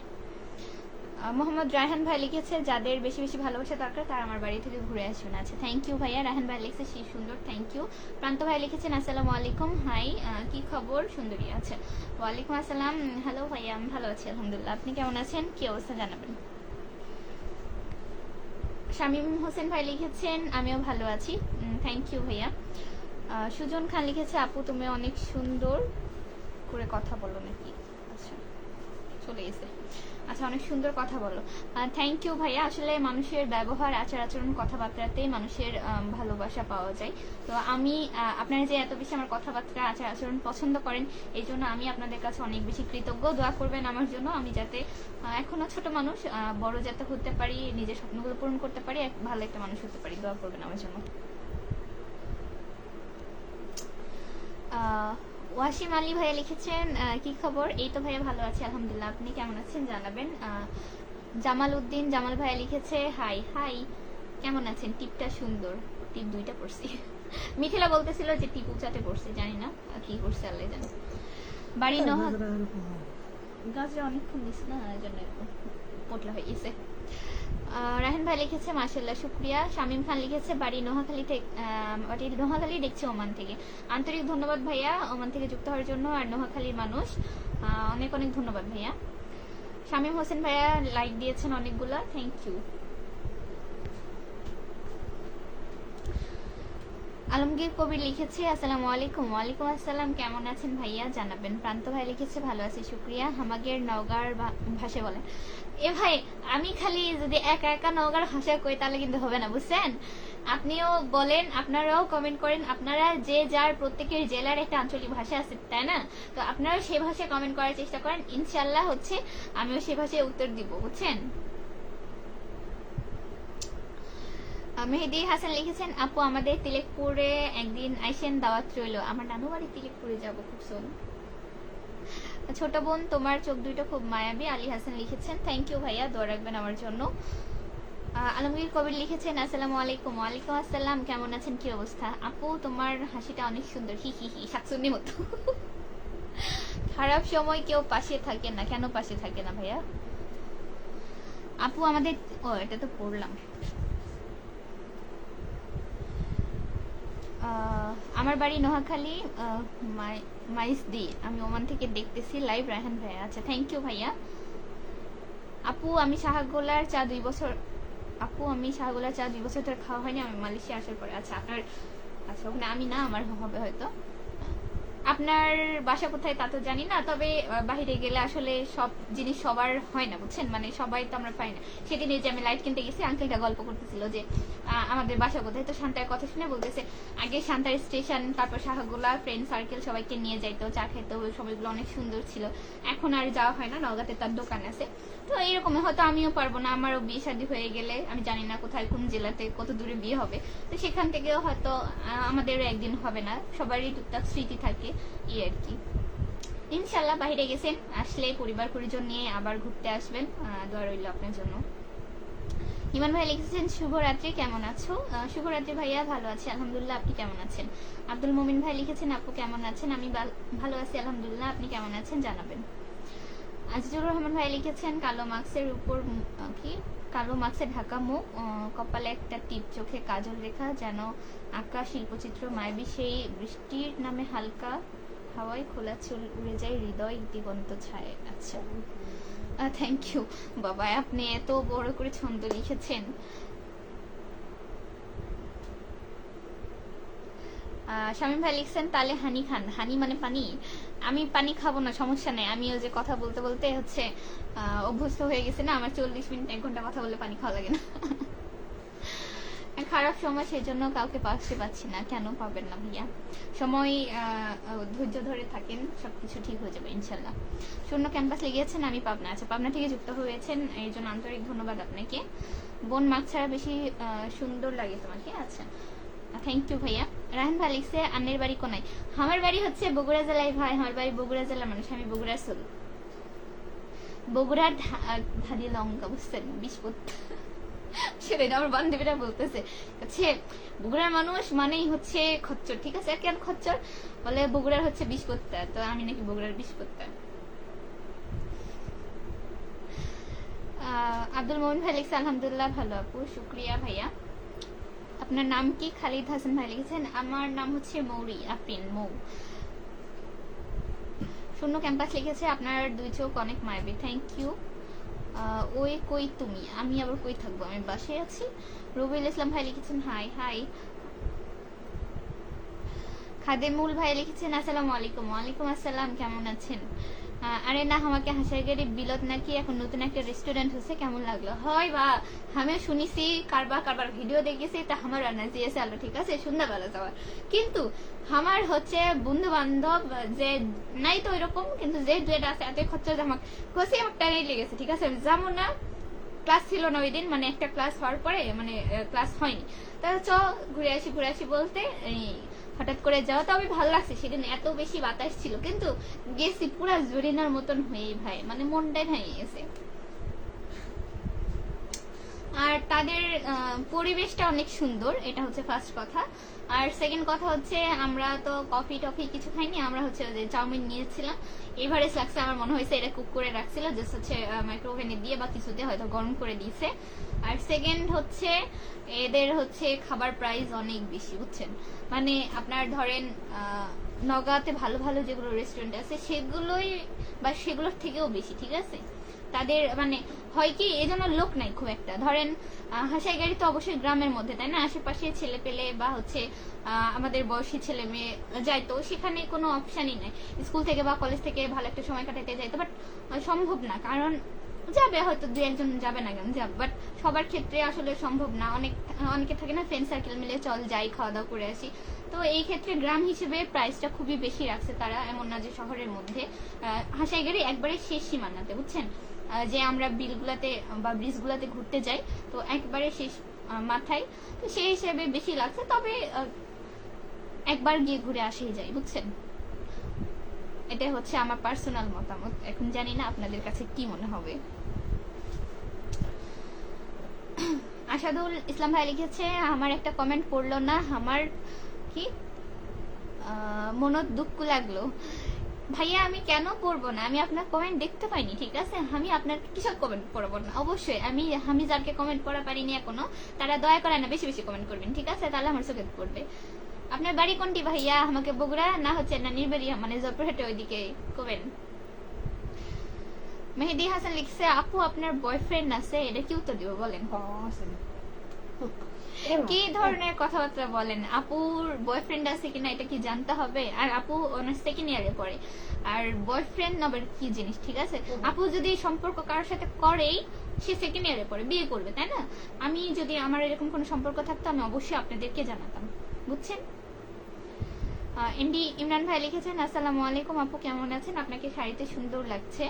মোহাম্মদ রায়হান ভাই লিখেছে যাদের বেশি বেশি ভালোবাসা দরকার তারা আমার বাড়ি থেকে ঘুরে আসবেন। আচ্ছা, থ্যাংক ইউ ভাইয়া। রায়হান ভাই লিখছে সেই সুন্দর, থ্যাংক ইউ। প্রান্ত ভাই লিখেছেন আসসালামু আলাইকুম, হাই কি খবর সুন্দরী। আচ্ছা, ওয়ালাইকুম আসসালাম, হ্যালো ভাইয়া, আমি ভালো আছি আলহামদুলিল্লাহ, আপনি কেমন আছেন, কি অবস্থা জানাবেন। শামীম হোসেন ভাই লিখেছেন আমিও ভালো আছি, থ্যাংক ইউ ভাইয়া। সুজন খান লিখেছে আপু তুমি অনেক সুন্দর করে কথা বলো নাকি, আচ্ছা চলে গেছে, আচ্ছা অনেক সুন্দর কথা বলো, থ্যাংক ইউ ভাইয়া। আসলে মানুষের ব্যবহার আচার আচরণ কথাবার্তাতেই মানুষের ভালোবাসা পাওয়া যায়। তো আমি আপনারা যে এত বেশি আমার কথাবার্তা আচার আচরণ পছন্দ করেন এই জন্য আমি আপনাদের কাছে অনেক বেশি কৃতজ্ঞ। দোয়া করবেন আমার জন্য, আমি যাতে এখনো ছোট মানুষ বড় যাতে হতে পারি, নিজের স্বপ্নগুলো পূরণ করতে পারি, ভালো একটা মানুষ হতে পারি, দোয়া করবেন আমার জন্য। ওয়াসিম আলী ভাইয়া লিখেছেন কি খবর, এই তো ভাইয়া ভালো আছে আলহামদুলিল্লাহ, আপনি কেমন আছেন জানাবেন। জামাল উদ্দিন জামাল ভাইয়া লিখেছে হাই হাই, কেমন আছেন, টিপটা সুন্দর, টিপ দুইটা পড়ছি। মিথিলা বলতেছিল যে টিপ উঁচাতে পড়ছে, জানি না কি করছে আল্লাহ জানে। বাড়ি নহা গাছটা অনেকক্ষণ দিচ্ছে না, এই জন্য এরকম পোটলা হয়ে গেছে। রাহেন ভাই লিখেছে মাশাআল্লাহ শুকরিয়া। শামীম খান লিখেছে বাড়ি নোহাখালী থেকে, বাড়ি নোহাখালী দেখছে ওমান থেকে, আন্তরিক ধন্যবাদ ভাইয়া ওমান থেকে যুক্ত হওয়ার জন্য, আর নোহাখালীর মানুষ অনেক অনেক ধন্যবাদ ভাইয়া। শামীম হোসেন ভাইয়া লাইক দিয়েছেন অনেকগুলা, থ্যাংক ইউ। আলমগীর কবির লিখেছে আসসালামু আলাইকুম, ওয়ালাইকুম আসসালাম, কেমন আছেন ভাইয়া জানাবেন। প্রান্ত ভাই লিখেছে ভালো আছি শুকরিয়া। হামাগের নওগাঁর ভাষা বলেন। এ ভাই আমি খালি যদি একা একা নওগাঁর ভাষা কই তাহলে কিন্তু হবে না বুঝছেন, আপনিও বলেন, আপনারাও কমেন্ট করেন, আপনারা যে যার প্রত্যেকের জেলার একটা আঞ্চলিক ভাষা আছে তাই না, তো আপনারাও সেই ভাষায় কমেন্ট করার চেষ্টা করেন, ইনশাল্লাহ হচ্ছে আমিও সেই ভাষায় উত্তর দিব বুঝছেন। মেহেদি হাসান লিখেছেন আপু আমাদের তিলেকপুরে একদিন আইসেন, দাওয়াত রইল, আমার নানু বাড়ি তিলেকপুরে যাবো খুব সুন। ছোট বোন তোমার চোখ দুইটা খুব মায়াবী, আলী হাসান লিখেছেন, থ্যাংক ইউ ভাইয়া, দোয়া রাখবেন আমার জন্য। আলমগীর কবির লিখেছেন আসসালামু আলাইকুম, ওয়ালাইকুম আসসালাম, কেমন আছেন কি অবস্থা আপু, তোমার হাসিটা অনেক সুন্দর, হি হি হি, শাকসুন্নি মতো। খারাপ সময় কেউ পাশে থাকে না, কেন পাশে থাকে না ভাইয়া। আপু আমাদের, ও এটা তো পড়লাম। আমার বাড়ি নোহাখালী মাইসদি, আমি ওমান থেকে দেখতেছি লাইভ, রায়হান ভাইয়া, আচ্ছা থ্যাংক ইউ ভাইয়া। আপু আমি শাহগোলার চা 2 বছর, আপু আমি শাহগোলার চা 2 বছর ধরে খাওয়া হয়নি, আমি মালয়েশিয়া আসার পরে। আচ্ছা আপনার, আচ্ছা ওখানে আমি না আমার হবে হয়তো। আপনার বাসা কোথায় তা তো জানি না, তবে বাইরে গেলে আসলে সব জিনিস সবার হয় না বুঝছেন, মানে সবাই তো আমরা পাই না। সেদিন এই যে আমি লাইট কিনতে গেছি, আঙ্কেলটা গল্প করতেছিল যে আমাদের বাসা কোথায়, তো শান্তার কথা শুনে বলতেছে আগে শান্তার স্টেশন, তারপর শাহগোলা ফ্রেন্ড সার্কেল সবাইকে নিয়ে যাইতো, চা খেতো, ওই সময়গুলো অনেক সুন্দর ছিল, এখন আর যাওয়া হয় না, নওগাঁতে তার দোকান আছে। তো এইরকম হয়তো আমিও পারবো না, আমারও বিয়ে শাদী হয়ে গেলে আমি জানি না কোথায় কোন জেলাতে কত দূরে বিয়ে হবে, তো সেখান থেকেও হয়তো আমাদেরও একদিন হবে না, সবারই টুকটাক স্মৃতি থাকে এই আর কি। ইনশাল্লাহ বাইরে গেছেন, আসলে পরিবার পরিজন নিয়ে আবার ঘুরতে আসবেন, দোয়া রইল আপনার জন্য। ইমান ভাই লিখেছেন শুভরাত্রি, কেমন আছো। শুভরাত্রি ভাইয়া, ভালো আছি আলহামদুলিল্লাহ, আপনি কেমন আছেন। আব্দুল মোমিন ভাই লিখেছেন আপু কেমন আছেন, আমি ভালো আছি আলহামদুলিল্লাহ, আপনি কেমন আছেন জানাবেন। আজিজুর রহমান ভাই লিখেছেন কালো মাস্কের উপর কি, কালো মাস্কে ঢাকা মুখ, কপালে একটা টিপ, চোখে কাজল রেখা, যেন আকাশ শিল্পচিত্র মায়াবী, সেই বৃষ্টির নামে হালকা হাওয়ায় খোলা চুল উড়ে যায় হৃদয় দিগন্ত ছায়। আচ্ছা থ্যাংক ইউ বাবা, আপনি এত বড় করে ছন্দ লিখেছেন। শামীম ভাই লিখছেন তাহলে হানি খান, হানি মানে পানি, আমি পানি খাবো না সমস্যা নেই, আমি ওই যে কথা বলতে বলতে হচ্ছে অভ্যস্ত হয়ে গেছে না, আমার 40 মিনিট 1 ঘন্টা কথা বললে পানি খাওয়া লাগে না। খারাপ সময় সেই জন্য কাউকে পাশে পাচ্ছি না, কেন পাবেন না ভাইয়া, সময় ধৈর্য ধরে থাকেন, সবকিছু ঠিক হয়ে যাবে ইনশাল্লাহ। শূন্য ক্যাম্পাস লেগেছেন, আমি পাবনা, আচ্ছা পাবনা থেকে যুক্ত হয়েছেন, এই জন্য আন্তরিক ধন্যবাদ আপনাকে। বোন মাছ ছাড়া বেশি সুন্দর লাগে তোমাকে, আচ্ছা থ্যাংক ইউ ভাইয়া। রাহান ভাই লিখছে আন্নের বাড়ি কোনায়, আমার বাড়ি হচ্ছে বগুড়া জেলায় ভাই, আমার বাড়ি বগুড়া জেলার মানুষ, আমি বগুড়ার সোল, বগুড়ার ধাদি লঙ্কা বুঝছেন, বিস্কুট সেটাই আমার বান্ধবীরা বলতেছে হচ্ছে বগুড়ার মানুষ মানেই হচ্ছে খচ্চর, ঠিক আছে? কেন খচ্চর বলে? বগুড়ার হচ্ছে বিষপত্তা, তো আমি নাকি বগুড়ার বিষপত্তা। আব্দুল মোমিন ভাই লিখছে আলহামদুলিল্লাহ ভালো আপু, শুক্রিয়া ভাইয়া। আপনার নাম কি? খালিদ হাসান ভাই লিখেছেন আমার নাম হচ্ছে মৌরি আফরিন মৌ। শূন্য ক্যাম্পাস লিখেছে আপনার দুই চোখ অনেক মায়াবী, থ্যাংক ইউ। ওই কই তুমি? আমি আবার কই থাকবো, আমি বাসায় আছি। রবিউল ইসলাম ভাই লিখেছেন হাই হাই। খাদেমুল ভাই লিখেছেন আসসালামু আলাইকুম। ওয়ালাইকুম আসসালাম, কেমন আছেন? আরে না আমাকে হাসাইগারি বিলত নাকি এখন নতুন একটা রেস্টুরেন্ট হচ্ছে, কেমন লাগলো? হয় বা আমিও শুনিছি কারবার ভিডিও দেখেছি, তা আমার রান্না দিয়েছে আলো, ঠিক আছে, সন্ধ্যাবেলা যাওয়ার। কিন্তু আমার হচ্ছে বন্ধু বান্ধব যে নাই তো এরকম, কিন্তু যে দুয়েটা আছে এত খরচা জামা কষি আমার টাইমই লেগেছে, ঠিক আছে? যেমন না ক্লাস ছিল না ওই দিন, মানে একটা ক্লাস হওয়ার পরে মানে ক্লাস হয়নি, তা চ ঘুরে আসি বলতে হঠাৎ করে যাওয়া, তবে ভালো লাগছে। সেদিন এত বেশি বাতাস ছিল, কিন্তু গেছি পুরা জরিনার মতন হয়ে, ভাই মানে মনটাই ভেঙে গেছে। আর তাদের পরিবেশটা অনেক সুন্দর, এটা হচ্ছে ফার্স্ট কথা। আর সেকেন্ড কথা হচ্ছে আমরা তো কফি টফি কিছু খাইনি, আমরা হচ্ছে যে চাউমিন নিয়েছিলাম, এভারেস্ট লাগছে। আমার মনে হয়েছে এটা কুক করে রাখছিল, জাস্ট হচ্ছে মাইক্রোওভেনে দিয়ে বা কিছুতে হয়তো গরম করে দিয়েছে। আর সেকেন্ড হচ্ছে এদের হচ্ছে খাবার প্রাইস অনেক বেশি, বুঝছেন? মানে আপনার ধরেন নগাঁতে ভালো ভালো যেগুলো রেস্টুরেন্ট আছে সেগুলোই বা সেগুলোর থেকেও বেশি, ঠিক আছে? তাদের মানে হয় কি এই জন্য লোক নাই খুব একটা। ধরেন হাসাইগাড়ি তো অবশ্যই গ্রামের মধ্যে, তাই না? আশেপাশে ছেলে পেলে বা হচ্ছে আমাদের বয়সী ছেলে মেয়ে যাইতো, সেখানে কোনো অপশানই নাই। স্কুল থেকে বা কলেজ থেকে ভালো একটা সময় কাটাতে যাইতো, বাট সম্ভব না। কারণ যাবে হয়তো দু একজন যাবে না কেন যাবে, বাট সবার ক্ষেত্রে আসলে সম্ভব না। অনেকে থাকে না ফ্রেন্ড সার্কেল মিলে চল যাই খাওয়া দাওয়া করে আসি। তো এই ক্ষেত্রে গ্রাম হিসেবে প্রাইসটা খুবই বেশি রাখছে তারা, এমন না যে শহরের মধ্যে। হাসাইগাড়ি একবারে শেষ সীমানাতে, বুঝছেন? যে আমরা বিলগুলাতে বা ব্রিজগুলাতে ঘুরতে যাই, তো একবারে শেষ মাথায়, তো সেই হিসেবে বেশি লাগছে। তবে একবার গিয়ে ঘুরে আসেই যায়, বুঝছেন? এটা হচ্ছে আমার পার্সোনাল মতামত, এখন জানি না আপনাদের কাছে কি মনে হবে। আসাদুল ইসলাম ভাই লিখেছে আমার একটা কমেন্ট পড়লো না, আমার কি মনত দুঃখ লাগলো। ভাইয়া আমি কেন পড়বো না? আমি আপনার কমেন্ট দেখতে পাইনি, ঠিক আছে? আমি আপনার কিসব কমেন্ট পড়বো না? অবশ্যই আমি যাকে কমেন্ট পড়া পারিনি এখনো, তারা দয়া করে না বেশি বেশি কমেন্ট করবেন, ঠিক আছে? তাহলে আমার চোখে পড়বে। আপনার বাড়ি কোনটি ভাইয়া? আমাকে বগুড়া না হচ্ছে না নির্বাড়িয়া, মানে জয়পুরহাটে ওইদিকে কবেন। মেহেদি হাসান লিখছে আপু আপনার বয়ফ্রেন্ড আছে, এটা কি উত্তর দিব বলেন? কি ধরনের কথাবার্তা বলেন? আপুর বয়ফ্রেন্ড আছে কিনা এটা কি জানতে হবে? আর আপু অনার্স সেকেন্ড ইয়ারে পড়ে, আর বয়ফ্রেন্ড আবার কি জিনিস, ঠিক আছে? আপু যদি সম্পর্ক কারোর সাথে করেই, সে সেকেন্ড ইয়ারে পড়ে, বিয়ে করবে, তাই না? আমি যদি আমার এরকম কোনো সম্পর্ক থাকতো আমি অবশ্যই আপনাদেরকে জানাতাম, বুঝছেন? এমডি ইমরান ভাই লিখেছেন আসসালামু আলাইকুম আপু, কেমন আছেন? আপনাকে শাড়িতে সুন্দর লাগছে।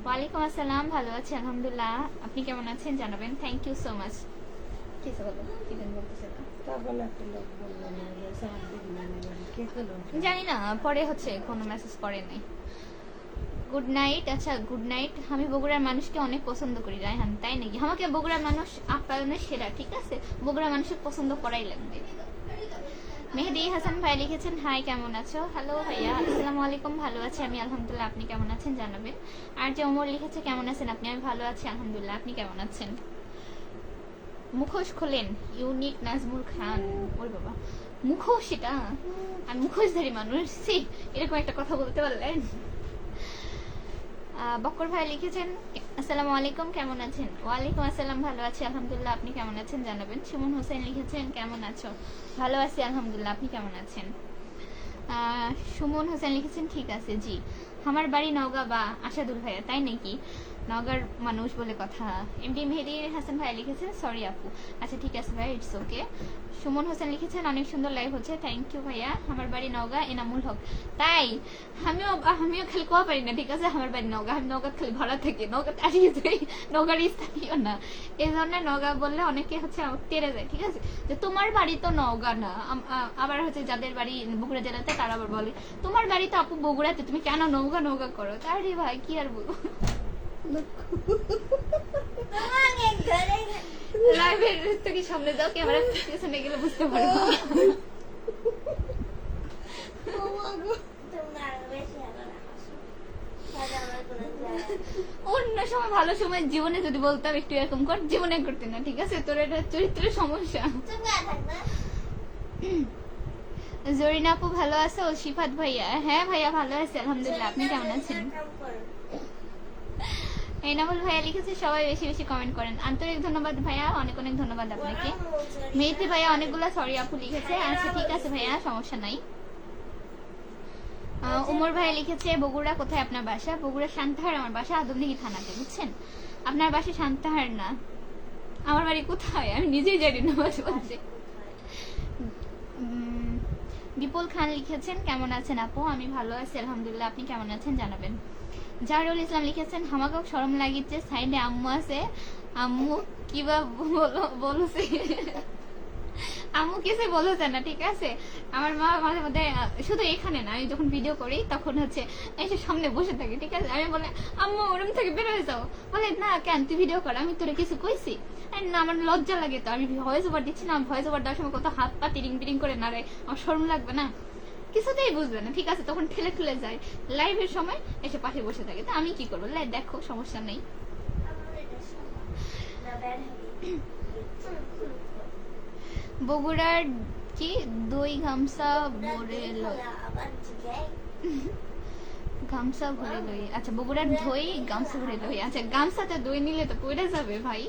ওয়ালাইকুম আসসালাম, ভালো আছি আলহামদুলিল্লাহ, আপনি কেমন আছেন জানাবেন। Thank you so much. জানি না, পরে হচ্ছে কোনো মেসেজ করে নাই। Good night. আচ্ছা গুড নাইট। আমি বগুড়ার মানুষকে অনেক পছন্দ করি রায়হান, তাই নাকি? আমাকে বগুড়ার মানুষ আপ্যায়নের সেরা, ঠিক আছে? বগুড়ার মানুষকে পছন্দ করাই লাগবে। মেহেদি হাসান ভাই লিখেছেন হাই কেমন আছো? হ্যালো ভাইয়া, আসসালামু আলাইকুম, ভালো আছি আমি আলহামদুলিল্লাহ, আপনি কেমন আছেন জানাবেন। আর যে ওমর লিখেছে কেমন আছেন আপনি? আমি ভালো আছি আলহামদুলিল্লাহ, আপনি কেমন আছেন? মুখোশ খোলেন ইউনিক নাজমুল খান। ওই বাবা, মুখোশ? এটা আমি মুখোশধারী মানুষ, সি এরকম একটা কথা বলতে পারলেন? বক্কর ভাই লিখেছেন আসসালামু আলাইকুম, কেমন আছেন? ওয়ালাইকুম আসসালাম, ভালো আছি আলহামদুলিল্লাহ, আপনি কেমন আছেন জানাবেন। সুমন হোসেন লিখেছেন কেমন আছো? ভালো আছি আলহামদুলিল্লাহ, আপনি কেমন আছেন? সুমন হোসেন লিখেছেন ঠিক আছে জি, আমার বাড়ি নওগাঁ। বা আসাদুল ভাইয়া, তাই নাকি? নওগাঁর মানুষ বলে কথা। এমডি মেহেদি হাসান ভাই লিখেছেন সরি আপু। আচ্ছা ঠিক আছে ভাই, ইটস ওকে। সুমন হোসেন লিখেছেন অনেক সুন্দর লাইভ হচ্ছে, থ্যাংক ইউ ভাইয়া। আমার বাড়ি নওগাঁ, এনামুল হক। তাই আমিও খালি কোয়া পারি না, ঠিক আছে? আমার বাড়ি নওগাঁ, আমি নওগাঁ খালি ভাড়া থাকি, নওগাঁতে আসিয়ে যাই, নওগাঁর স্থানীয় না। এই জন্য নওগাঁ বললে অনেকে হচ্ছে আমার তেড়ে যায়, ঠিক আছে? যে তোমার বাড়ি তো নওগাঁ না। আবার হচ্ছে যাদের বাড়ি বগুড়া জেলাতে তারা আবার বলে তোমার বাড়ি তো আপু বগুড়াতে, তুমি কেন নওগাঁ নওগাঁ করো? আরে ভাই কি আর বলবো। লাইভের থেকে সামনে যাও, ক্যামেরা পিছনে গেলে বুঝতে পারবো। তোমরা আরো বেশি ভালো হাসো। তাহলে আমার কোনো যায় আসে না। অন্য সময় ভালো সময় জীবনে যদি বলতাম একটু এরকম কর, জীবনে করতে না, ঠিক আছে? তোর এটা চরিত্রের সমস্যা। তুমি আর থাকবে না। জরিনা আপু ভালো আছে? ও শিফাত ভাইয়া, হ্যাঁ ভাইয়া ভালো আছে আলহামদুলিল্লাহ, আপনি কেমন আছেন? কাম করো। এনামুল ভাইয়া লিখেছে সবাই বেশি বেশি কমেন্ট করেন, আন্তরিক ধন্যবাদ ভাইয়া, অনেক অনেক ধন্যবাদ আপনাকে। মেহেদি ভাইয়া অনেকগুলো সরি আপু লিখেছে, আচ্ছা ঠিক আছে ভাইয়া, সমস্যা নাই। উমর ভাই লিখেছে বগুড়া কোথায় আপনার বাসা? বগুড়া শান্তাহার আমার বাসা, আদমদিঘি থানাতে, বুঝছেন? আপনার বাসা শান্তাহার না, আমার বাড়ি কোথায় আমি নিজেই জানি না মাঝে মাঝে। বিপুল খান লিখেছেন কেমন আছেন আপু? আমি ভালো আছি আলহামদুলিল্লাহ, আপনি কেমন আছেন জানাবেন। জাহরুল ইসলাম লিখেছেন হামাকে শরম লাগিচ্ছে, সাইডে আম্মু আছে, আম্মু কিবা বলছে, আম্মু কিছু বলেছে না, ঠিক আছে? আমার মা মাঝে মধ্যে শুধু এখানে না, আমি যখন ভিডিও করি তখন হচ্ছে এসে সামনে বসে থাকে, ঠিক আছে? আমি বলে আম্মু রুম থেকে বের হয়ে যাও, বলে না কেন তুই ভিডিও কর, আমি তোরে কিছু কইছি? না আমার লজ্জা লাগে, তো আমি ভয়েস ওভার দিচ্ছি না, ভয়েস ওভার দেওয়ার সময় কত হাত পা টিরিং টিরিং করে নাড়ে, আমার শরম লাগবে না? কিছুতেই বুঝবে না, ঠিক আছে? তখন ঠেলে ঠেলে যায়, লাইভের সময় এসে পাশে বসে থাকে, তো আমি কি করবো? দেখো সমস্যা নেই। আমার এটা সম্ভব না, বের হবে। বগুড়ার কি দই গামছা ভরে লই, আবার জিগাই। গামছা ভরে লই, আচ্ছা বগুড়ার দই গামছা ভরে লই, আচ্ছা গামছাতে দই নিলে তো পড়ে যাবে ভাই।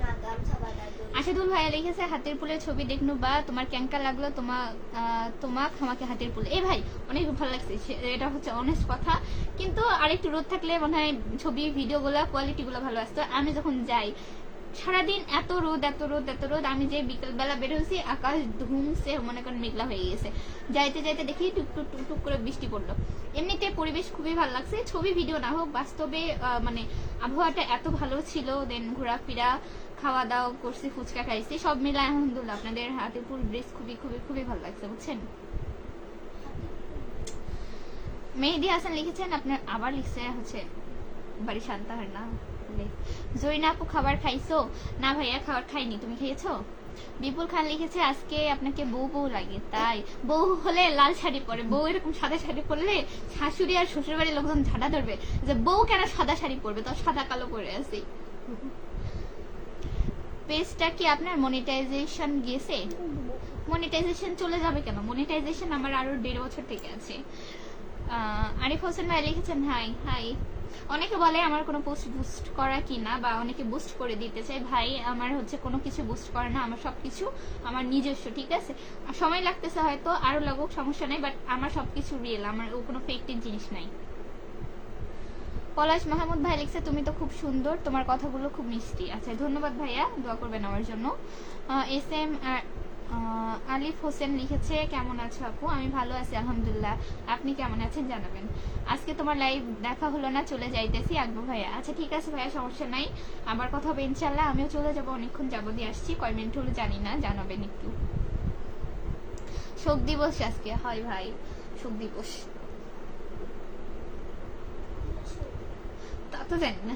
না গামছা বাঁধা দই। আশাদুল ভাইয়া লিখেছে হাতের পুলের ছবি দেখনু বা তোমার ক্যাঙ্কা লাগলো তোমাক আমাকে হাতের পুল, এ ভাই অনেক ভালো লাগছে, এটা হচ্ছে অনেস্ট কথা, কিন্তু আরেকটু রোদ থাকলে মনে হয় ছবি ভিডিও গুলা কোয়ালিটি গুলা ভালো আসতো। আমি যখন যাই সারাদিন এত রোদ এত রোদ এত রোদ, আমি যে বিকেল বেলা বের হয়েছি আকাশ ধুমসে মনে করেন মেঘলা হয়ে গেছে, যাইতে যাইতে দেখি টুক টুক টুক টুক করে বৃষ্টি পড়লো। এমনিতে পরিবেশ খুবই ভালো লাগছে, ছবি ভিডিও না হোক, বাস্তবে মানে আবহাওয়াটা এত ভালো ছিল, দেন ঘোরাফেরা খাওয়া দাওয়া করছি, ফুচকা খাইছি, সব মিলে আলহামদুলিল্লাহ আপনাদের হাতিপুর ব্রিজ খুবই খুবই খুবই ভালো লাগছে, বুঝছেন? মেহেদি হাসান লিখেছেন আপনার, আবার লিখছে হচ্ছে বাড়ি শান্তাহার না। জরিনা আপু খাবার খাইছো? না ভাইয়া খাবার খাইনি, তুমি খেয়েছো? বিপুল খান লিখেছে আজকে আপনাকে বউ বউ লাগে, তাই? বউ হলে লাল শাড়ি পরে, বউ এরকম সাদা শাড়ি পরলে শাশুড়ি আর শ্বশুর বাড়ির লোকজন ঝাঁটা ধরবে যে বউ কেন সাদা শাড়ি পরবে, তো সাদা কালো পরে আছি। পেজটা কি আপনার মনিটাইজেশন গিয়েছে? মনিটাইজেশন চলে যাবে কেন? মনিটাইজেশন আমার আরো 1.5 বছর থেকে আছে। আরিফ হোসেন ভাই লিখেছেন হাই হাই। অনেকে বলে আমার কোনো পোস্ট বুস্ট করা কি না, বা অনেকে বুস্ট করে দিতে চাই, ভাই আমার হচ্ছে কোনো কিছু বুস্ট করে না, আমার সবকিছু আমার নিজস্ব, ঠিক আছে? সময় লাগতেছে হয়তো, আরো লাগুক, সমস্যা নাই, বাট আমার সবকিছু রিয়েল, আমার কোনো ফেকটিভ জিনিস নাই। পলাশ মাহমুদ ভাই লিখছে তুমি তো খুব সুন্দর, তোমার কথাগুলো খুব মিষ্টি, আচ্ছা ধন্যবাদ ভাইয়া, দোয়া করবেন আমার জন্য। এস এম আলিফ হোসেন লিখেছে কেমন আছো আপু? আমি ভালো আছি আলহামদুলিল্লাহ, আপনি কেমন আছেন জানাবেন। আজকে তোমার লাইভ দেখা হলো না, চলে যাইতেছি আকবু ভাইয়া, আচ্ছা ঠিক আছে ভাইয়া, সমস্যা নাই, আবার কথা হবে ইনশাল্লাহ, আমিও চলে যাবো, অনেকক্ষণ যাবো দিয়ে আসছি, কয় মিনিট হলো জানি না, জানাবেন একটু। শোক দিবস আজকে, হয় ভাই শোক দিবস, তা তো জানি না।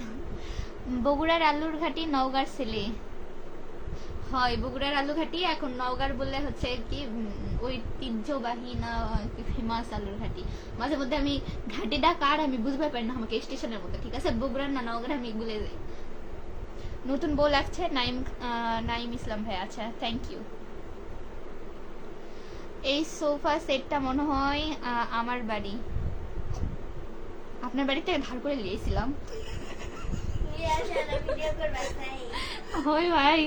বগুড়ার আলুর ঘাটি নওগাঁর ছেলে, হয় বগুড়ার আলুঘাটি, এখন নওগাঁর বললে হচ্ছে কি ঐতিহ্যবাহী না ফেমাস আলুর ঘাটি। মাঝে মধ্যে আমি ঘাটিটা কার আমি বুঝতে পারি না, আমাকে স্টেশনের মতো, ঠিক আছে? বগুড়ার না নওগাঁর আমি ভুলে যাই। নতুন বউ লাগছে নাইম ইসলাম ভাই, আচ্ছা থ্যাংক ইউ। এই সোফা সেটটা মনে হয় আমার বাড়ি, আপনার বাড়ি থেকে ধার করে নিয়েছিলাম। ভিডিও করবা তাই? হয় ভাই,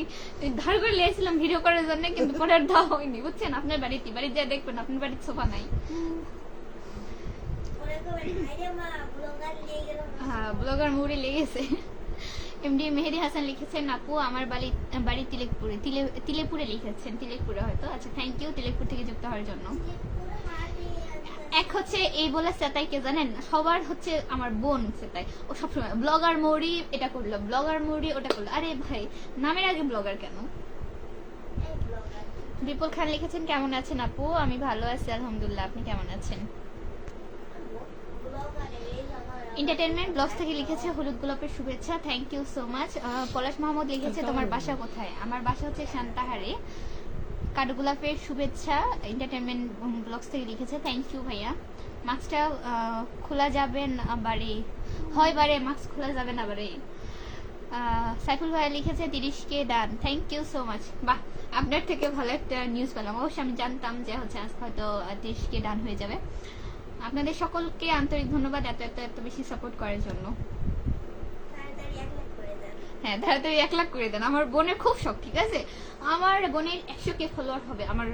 ধার করে নিয়েছিলাম ভিডিও করার জন্য, কিন্তু পরে আর দেওয়া হয়নি, বুঝছেন? আপনার বাড়িতে যা দেখবেন আপনার বাড়ির সোফা নাই। পরে কবে আইরে মা ব্লগার নিয়ে গেল না। হ্যাঁ ব্লগার মুড়ি লেগেছে। এমডি মেহেদি হাসান লিখেছেন আপু আমার বাড়ি তিলেকপুরে, তিলেপুরে লিখেছেন, তিলেকপুরে হয়তো, আচ্ছা থ্যাংক ইউ তিলেকপুর থেকে যুক্ত হওয়ার জন্য। এক হচ্ছে এই বলে সেতাই কে জানেন, সবার হচ্ছে আমার বোন সেতাই, ও সবসময় ব্লগার মৌরি এটা করলো, ব্লগার মৌরি ওটা করলো, আরে ভাই নামের আগে ব্লগার কেন? এই ব্লগার বিপুল খান লিখেছেন কেমন আছেন আপু? আমি ভালো আছি আলহামদুলিল্লাহ, আপনি কেমন আছেন? ব্লগার এই আমার এন্টারটেইনমেন্ট ব্লগস থেকে লিখেছে হলুদ গোলাপের শুভেচ্ছা, থ্যাংক ইউ সো মাচ। পলাশ মাহমুদ লিখেছে তোমার বাসা কোথায়? আমার বাসা হচ্ছে শান্তাহারে। কাঠু গোলাপের শুভেচ্ছা এন্টারটেইনমেন্ট ব্লগস থেকে লিখেছে, থ্যাংক ইউ ভাইয়া। মাস্কটা খোলা যাবে না বারে, হয় বারে মাস্ক খোলা যাবে না বারে। সাইফুল ভাইয়া লিখেছে 30K done, thank you so much. বাহ, আপনার থেকে ভালো একটা নিউজ পেলাম। অবশ্যই আমি জানতাম যে হচ্ছে আজ হয়তো 30K ডান হয়ে যাবে। আপনাদের সকলকে আন্তরিক ধন্যবাদ এত এত এত বেশি সাপোর্ট করার জন্য। তাড়াতাড়ি 1 লাখ করে দেন। হ্যাঁ, তাড়াতাড়ি 1 লাখ করে দেন। আমার বোনের খুব শখ, ঠিক আছে? আমার বোনের 100K ফলোয়ার হবে। আমার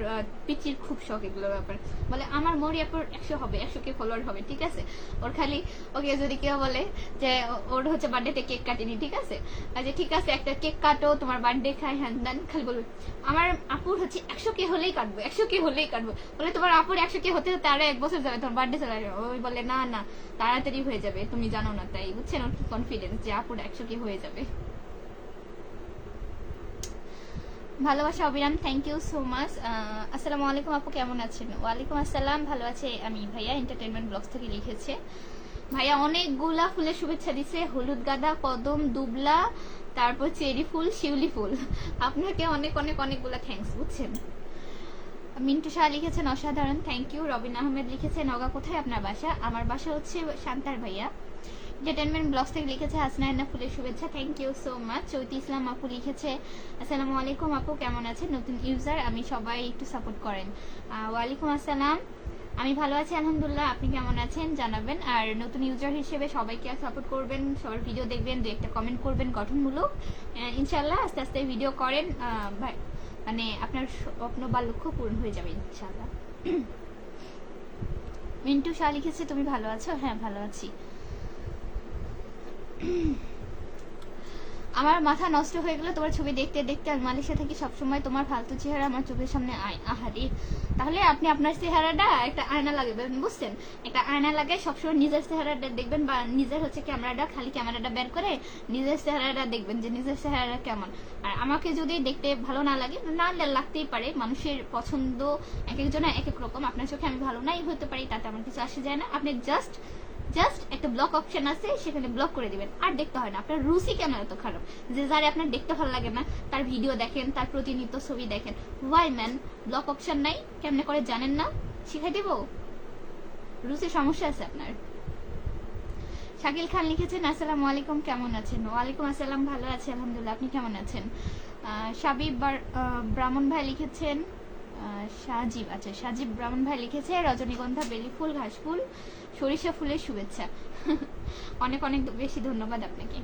পিচির খুব শখ এগুলোর ব্যাপারে। বলে আমার মরিয়াপুর 100 হবে, 100K ফলোয়ার হবে, ঠিক আছে? ওর খালি ওকে যদি কেউ বলে যে ওর হচ্ছে বার্থডেতে কেক কাটিনি, ঠিক আছে? আচ্ছা ঠিক আছে, একটা কেক কাটো, তোমার বার্থডে খাই, হ্যান দেন, খালি বলবে আমার আপুর হচ্ছে 100K হলেই কাটবো, 100K হলেই কাটবো। বলে তোমার আপুর 100K হতে হতে আরো 1 বছর যাবে, তোমার বার্থডে চলে আসবে। ওই বলে না না, তাড়াতাড়ি হয়ে যাবে, তুমি জানো না তাই। বুঝছেন ওর কি কনফিডেন্স যে আপুর 100K হয়ে যাবে। ভালোবাসা অবিরাম, থ্যাংক ইউ সো মাচ। আসসালামু আলাইকুম আপু, কেমন আছেন? ওয়ালাইকুম আসসালাম, ভালো আছে আমি। ভাইয়া এন্টারটেইনমেন্ট ব্লগস থেকে লিখেছে। ভাইয়া অনেকগুলা ফুলের শুভেচ্ছা দিছে, হলুদ গাঁদা, কদম, দুবলা, তারপর চেরি ফুল, শিউলি ফুল। আপনাকে অনেক অনেক অনেকগুলা থ্যাঙ্কস, বুঝছেন? মিন্টু শাহ লিখেছেন অসাধারণ, থ্যাংক ইউ। রবিন আহমেদ লিখেছে নগা কোথায় আপনার বাসা? আমার বাসা হচ্ছে শান্তার ভাইয়া। এন্টারটেইনমেন্ট ব্লগস থেকে লিখেছে হাসনায়না ফুলের শুভেচ্ছা, থ্যাংক ইউ সো মাচ। চৈতি ইসলাম আপু লিখেছে আসসালামু আলাইকুম আপু, কেমন আছেন? নতুন ইউজার আমি, সবাই একটু সাপোর্ট করেন। ওয়ালাইকুম আসসালাম, আমি ভালো আছি আলহামদুলিল্লাহ, আপনি কেমন আছেন জানাবেন। আর নতুন ইউজার হিসেবে সবাইকে সাপোর্ট করবেন, সবার ভিডিও দেখবেন, 2-1টা কমেন্ট করবেন গঠনমূলক। ইনশাল্লাহ আস্তে আস্তে ভিডিও করেন, মানে আপনার স্বপ্ন বা লক্ষ্য পূরণ হয়ে যাবে ইনশাল্লাহ। মিন্টু শাহ লিখেছে তুমি ভালো আছো? হ্যাঁ ভালো আছি। আমার মাথা নষ্ট হয়ে গেল তোমার ছবি দেখতে দেখতে। আমি মালয়েশিয়া থাকি, সবসময় তোমার ফালতু চেহারা আমার চোখের সামনে আয়। আহারে, তাহলে আপনি আপনার চেহারাটা একটা আয়না লাগাবেন, বুঝছেন? একটা আয়না লাগায় সবসময় নিজের চেহারাটা দেখবেন, বা নিজের হচ্ছে ক্যামেরাটা, খালি ক্যামেরাটা বের করে নিজের চেহারাটা দেখবেন যে নিজের চেহারাটা কেমন। আর আমাকে যদি দেখতে ভালো না লাগে, না লাগতেই পারে, মানুষের পছন্দ এক একজনের এক এক রকম। আপনার চোখে আমি ভালো নাই হতে পারি, তাতে আমার কিছু আসে যায় না। আপনি জাস্ট একটা ব্লক অপশন আছে, সেখানে ব্লক করে দিবেন, আর দেখতে হয় না। আপনার রুচি কেন এত খারাপ যে যারে আপনার দেখতে ভালো লাগে না তার ভিডিও দেখেন, তার প্রতিনিয়ত ছবি দেখেন? ওয়াই ম্যান, ব্লক অপশন নাই, কেমনে করে জানেন না? শিখাই দেব? রুচির সমস্যা আছে আপনার। শাকিল খান লিখেছেন আসসালামু আলাইকুম, কেমন আছেন? ওয়ালাইকুম আসসালাম, ভালো আছি আলহামদুলিল্লাহ, আপনি কেমন আছেন? সাবিব ব্রাহ্মণ ভাই লিখেছেন, সাজিব, আচ্ছা সাজিব ব্রাহ্মণ ভাই লিখেছে রজনীগন্ধা, বেলি ফুল, ঘাস ফুল, সরিষা ফুলের শুভেচ্ছা। অনেক অনেক বেশি ধন্যবাদ আপনাকে।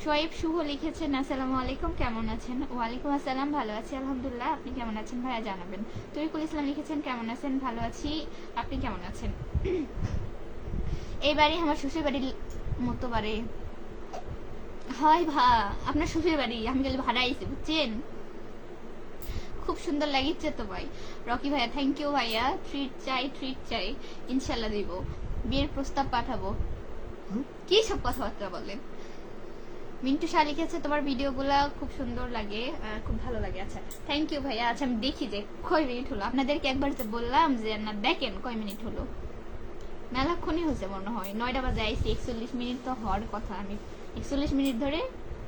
শোয়েব শুভ লিখেছেন আসসালামু আলাইকুম, কেমন আছেন? ওয়ালাইকুম আসসালাম, ভালো আছি আলহামদুলিল্লাহ, আপনি কেমন আছেন ভাইয়া জানাবেন। তরিকুল ইসলাম লিখেছেন কেমন আছেন? ভালো আছি, আপনি কেমন আছেন? এই বাড়ি আমার শ্বশুর বাড়ির মতো বাড়ি হয় ভা, আপনার শ্বশুর বাড়ি, আমি গেলে ভাড়া আইছি, বুঝছেন? খুব সুন্দর লাগিচ্ছে তো ভাই। রকি ভাইয়া থ্যাংক ইউ ভাইয়া। ট্রিট চাই ইনশাল্লাহ দিব, বিয়ের প্রস্তাব পাঠাবো। কি সব কথাবার্তা বলেন? মিন্টু শাহ লিখেছে তোমার ভিডিওগুলা খুব সুন্দর লাগে, খুব ভালো লাগে। আচ্ছা থ্যাংক ইউ ভাইয়া। আচ্ছা আমি দেখি যে কয় মিনিট হলো, আপনাদেরকে একবার যে বললাম যে না দেখেন কয় মিনিট হলো। মেলাক্ষণই হয়েছে মনে হয়, 9টা বাজে আইসি, 41 মিনিট তো হওয়ার কথা। আমি 41 মিনিট ধরে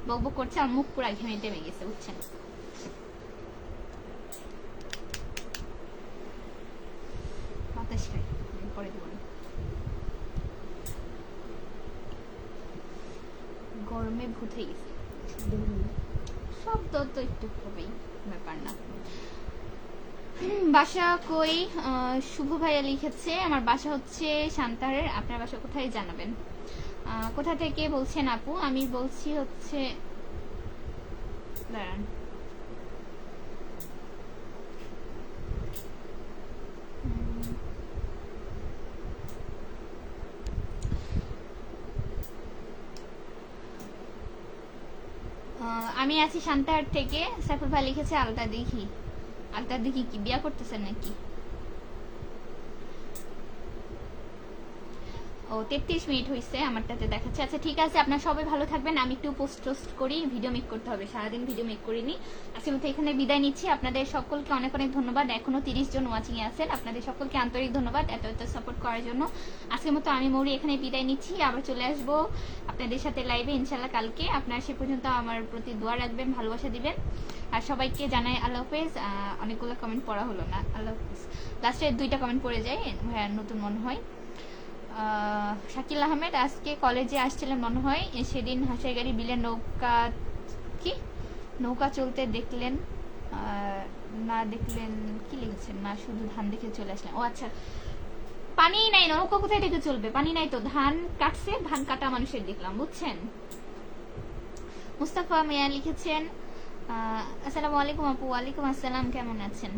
বকবক করছে, আর মুখ পুরা ঘেমে টেমে গেছে, বুঝছেন? বাতাস খাই, পরে দিব না। গরমে ভূত হয়ে গেছে, সব তো একটু হবেই, ব্যাপার না। বাসা কই? শুভ ভাইয়া লিখেছে আমার বাসা হচ্ছে শান্তাহারের, আপনার বাসা কোথায় জানাবেন। কোথা থেকে বলছেন আপু? আমি বলছি হচ্ছে, দাঁড়ান, আমি আছি শান্তাহার থেকে। সাইফুল ভাই লিখেছে আলতা দেখি। আলতা দেখি কি বিয়া করতেছেন নাকি? ও 33 মিনিট হয়েছে আমারটাতে দেখাচ্ছে। আচ্ছা ঠিক আছে, আপনারা সবাই ভালো থাকবেন। আমি একটু পোস্ট টোস্ট করি, ভিডিও মেক করতে হবে, সারাদিন ভিডিও মেক করিনি। আজকের মতো এখানে বিদায় নিচ্ছি। আপনাদের সকলকে অনেক অনেক ধন্যবাদ। এখনো 30 জন ওয়াচিং এ আছেন, আপনাদের সকলকে আন্তরিক ধন্যবাদ এত এত সাপোর্ট করার জন্য। আজকের মতো আমি মৌরি এখানে বিদায় নিচ্ছি। আবার চলে আসবো আপনাদের সাথে লাইভে ইনশাল্লাহ কালকে। আপনারা সে পর্যন্ত আমার প্রতি দোয়া রাখবেন, ভালোবাসা দিবেন। আর সবাইকে জানাই আল্লাহ হাফেজ। অনেকগুলো কমেন্ট পড়া হলো না, আল্লাহ হাফেজ। লাস্টে 2টা কমেন্ট পড়ে যায়, হ্যাঁ নতুন মনে হয়। শাকিল আহমেদ আজকে কলেজে আসছিলেন মনে হয়, সেদিন হাসাইগাড়ি বিলে নৌকা চলতে দেখলেন না, দেখলেন কি লিখেছেন না, শুধু ধান দেখে চলে আসলেন। ও আচ্ছা, পানি নাই, নৌকা কোথায় দেখে চলবে, পানি নাই তো, ধান কাটছে, ধান কাটা মানুষের দেখলাম, বুঝছেন। মুস্তাফা মিয়া লিখেছেন আসসালামু আলাইকুম আপু। ওয়ালাইকুম আসসালাম, কেমন আছেন?